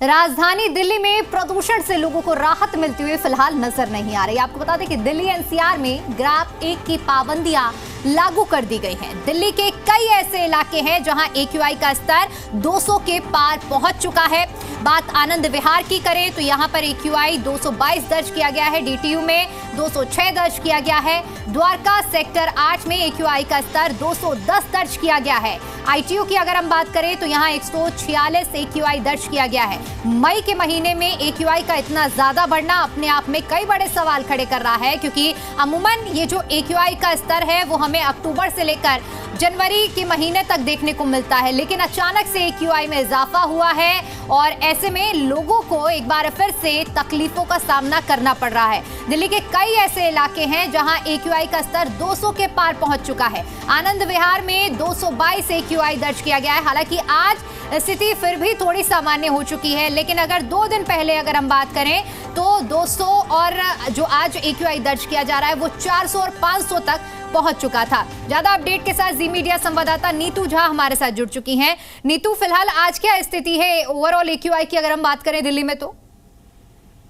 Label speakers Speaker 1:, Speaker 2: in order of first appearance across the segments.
Speaker 1: राजधानी दिल्ली में प्रदूषण से लोगों को राहत मिलती हुई फिलहाल नजर नहीं आ रही। आपको बता दें कि दिल्ली एनसीआर में ग्राफ 1 की पाबंदियां लागू कर दी गई हैं। दिल्ली के कई ऐसे इलाके हैं जहां AQI का स्तर 200 के पार पहुंच चुका है। बात आनंद विहार की करें तो यहां पर AQI 222 दर्ज किया गया है, DTU में 206 दर्ज किया गया है, द्वारका सेक्टर 8 में AQI का स्तर 210 दर्ज किया गया है। ITO की अगर हम बात करें तो यहां 146 AQI दर्ज किया गया है। मई के महीने में AQI का इतना ज्यादा बढ़ना अपने आप में कई बड़े सवाल खड़े कर रहा है, क्योंकि अमूमन ये जो AQI का स्तर है वो हमें अक्टूबर से लेकर जनवरी के महीने तक देखने को मिलता है, लेकिन अचानक से AQI में इजाफा हुआ है और ऐसे में लोगों को एक बार फिर से तकलीफों का सामना करना पड़ रहा है। दिल्ली के कई ऐसे इलाके हैं जहां AQI का स्तर 200 के पार पहुंच चुका है। आनंद विहार में 222 AQI दर्ज किया गया है। हालांकि आज स्थिति फिर भी थोड़ी सामान्य हो चुकी है, लेकिन अगर 2 दिन पहले अगर हम बात करें तो 200 और जो आज AQI दर्ज किया जा रहा है वो 400 और 500 तक पहुंच चुका था। ज्यादा अपडेट के साथ जी मीडिया संवाददाता नीतू झा हमारे साथ जुड़ चुकी हैं। नीतू, फिलहाल आज क्या स्थिति है ओवरऑल AQI की अगर हम बात करें दिल्ली में? तो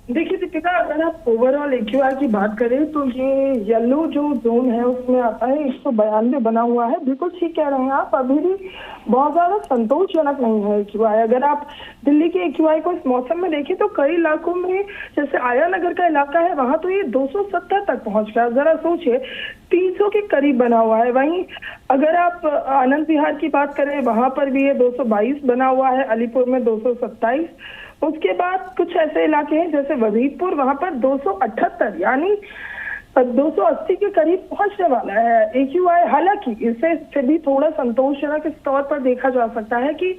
Speaker 2: देखिए दीपिका, अगर आप ओवरऑल AQI की बात करें तो ये येलो जो जोन है उसमें आता है 192 बना हुआ है। बिल्कुल ठीक कह रहे हैं आप, अभी भी बहुत ज्यादा संतोषजनक नहीं है AQI। अगर आप दिल्ली के AQI को इस मौसम में देखें तो कई इलाकों में, जैसे आया नगर का इलाका है, वहां तो ये 270 तक पहुंच गया। जरा सोचिए, 300 के करीब बना हुआ है। वहीं अगर आप आनंद विहार की बात करें, वहां पर भी ये 222 बना हुआ है, अलीपुर में 227। उसके बाद कुछ ऐसे इलाके हैं जैसे वजीरपुर, वहां पर 278 यानी 280 के करीब पहुंचने वाला है AQI। हालांकि इसे भी थोड़ा संतोषजनक इस तौर पर देखा जा सकता है कि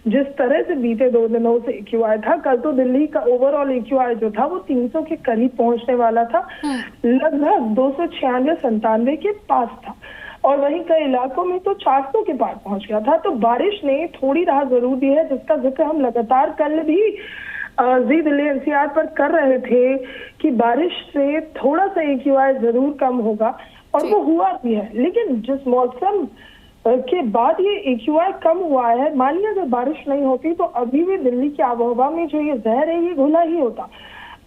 Speaker 2: जिस तरह से बीते 2 दिनों से AQI था, कल तो दिल्ली का ओवरऑल AQI जो था वो 300 के करीब पहुंचने वाला था, लगभग 296-97 के पास था, और वहीं कई इलाकों में तो 400 के पार पहुंच गया था। तो बारिश ने थोड़ी राहत जरूर दी है, जिसका जिक्र हम लगातार कल भी जी दिल्ली NCR पर कर रहे थे कि बारिश से थोड़ा सा AQI जरूर कम होगा, और वो हुआ भी है। लेकिन जिस मौसम के बाद ये AQI कम हुआ है, मानिए अगर बारिश नहीं होती तो अभी भी दिल्ली की आबोहवा में जो ये जहर है ये घुला ही होता।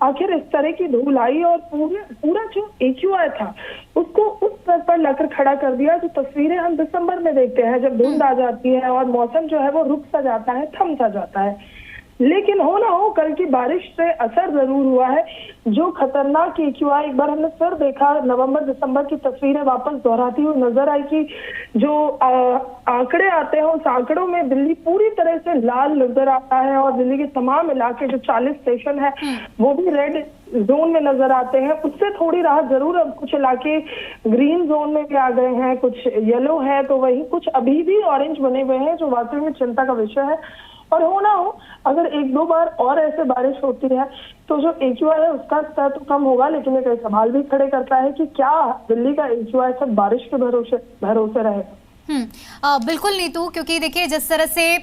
Speaker 2: आखिर इस तरह की धूल आई और पूरा जो AQI था उसको उस स्तर पर लाकर खड़ा कर दिया, जो तस्वीरें हम दिसंबर में देखते हैं जब धुंध आ जाती है और मौसम जो है वो रुक सा जाता है, थम सा जाता है। लेकिन हो ना हो, कल की बारिश से असर जरूर हुआ है। जो खतरनाक AQI एक बार हमने फिर देखा, नवंबर दिसंबर की तस्वीरें वापस दोहराती हुई नजर आई कि जो आंकड़े आते हैं उस आंकड़ों में दिल्ली पूरी तरह से लाल नजर आता है, और दिल्ली के तमाम इलाके जो 40 स्टेशन है वो भी रेड जोन में नजर आते हैं। उससे थोड़ी राहत जरूर, अब कुछ इलाके ग्रीन जोन में भी आ गए हैं, कुछ येलो है, तो वही कुछ अभी भी ऑरेंज बने हुए हैं, जो वाकई में चिंता का विषय है। और हो ना हो, अगर 1-2 बार और ऐसे बारिश होती है तो जो AQI है उसका स्तर तो कम होगा, लेकिन एक सवाल भी खड़े करता है कि क्या दिल्ली का AQI सब बारिश के भरोसे रहेगा।
Speaker 1: बिल्कुल नीतू, क्योंकि देखिए जिस तरह से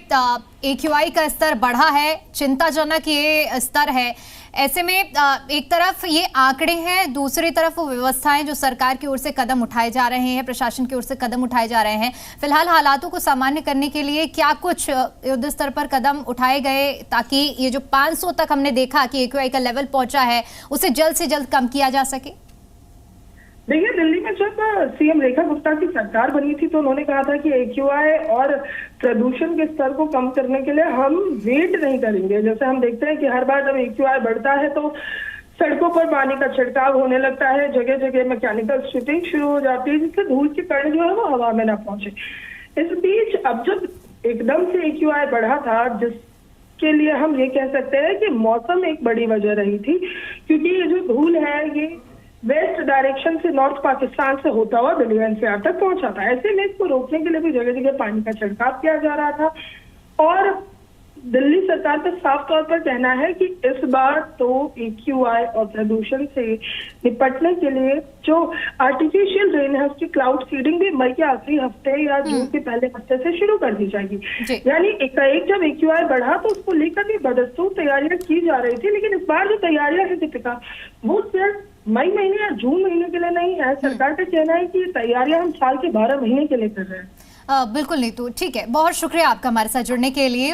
Speaker 1: AQI का स्तर बढ़ा है, चिंताजनक ये स्तर है। ऐसे में एक तरफ ये आंकड़े हैं, दूसरी तरफ वो व्यवस्थाएं जो सरकार की ओर से कदम उठाए जा रहे हैं, प्रशासन की ओर से कदम उठाए जा रहे हैं। फिलहाल हालातों को सामान्य करने के लिए क्या कुछ युद्ध स्तर पर कदम उठाए गए, ताकि ये जो 500 तक हमने देखा कि AQI का लेवल पहुंचा है उसे जल्द से जल्द कम किया जा सके?
Speaker 2: देखिए, दिल्ली में जब CM रेखा गुप्ता की सरकार बनी थी तो उन्होंने कहा था कि AQI और प्रदूषण के स्तर को कम करने के लिए हम वेट नहीं करेंगे। जैसे हम देखते हैं कि हर बार जब AQI बढ़ता है तो सड़कों पर पानी का छिड़काव होने लगता है, जगह जगह मैकेनिकल स्ट्रिपिंग शुरू हो जाती है, जिससे धूल के कण जो है वो हवा में ना पहुंचे। इस बीच अब जब एकदम से AQI बढ़ा था, जिसके लिए हम ये कह सकते हैं कि मौसम एक बड़ी वजह रही थी, क्योंकि ये जो धूल है ये वेस्ट डायरेक्शन से नॉर्थ पाकिस्तान से होता हुआ दिल्ली NCR तक पहुंचा था। ऐसे में इसको रोकने के लिए भी जगह जगह पानी का छिड़काव किया जा रहा था, और दिल्ली सरकार का साफ तौर पर कहना है कि इस बार तो AQI और प्रदूषण से निपटने के लिए जो आर्टिफिशियल रेन है उसकी क्लाउड सीडिंग भी मई के आखिरी हफ्ते या जून के पहले हफ्ते से शुरू कर दी जाएगी। यानी एक जब AQI बढ़ा तो उसको लेकर भी बदस्तूर तैयारियां की जा रही थी, लेकिन इस बार जो तैयारियां है दीपिका, वो सिर्फ मई महीने या जून महीने के लिए नहीं है। सरकार का कहना है कि तैयारियां हम साल के 12 महीने के लिए कर रहे हैं।
Speaker 1: बिल्कुल नीतू, ठीक है, बहुत शुक्रिया आपका हमारे साथ जुड़ने के लिए।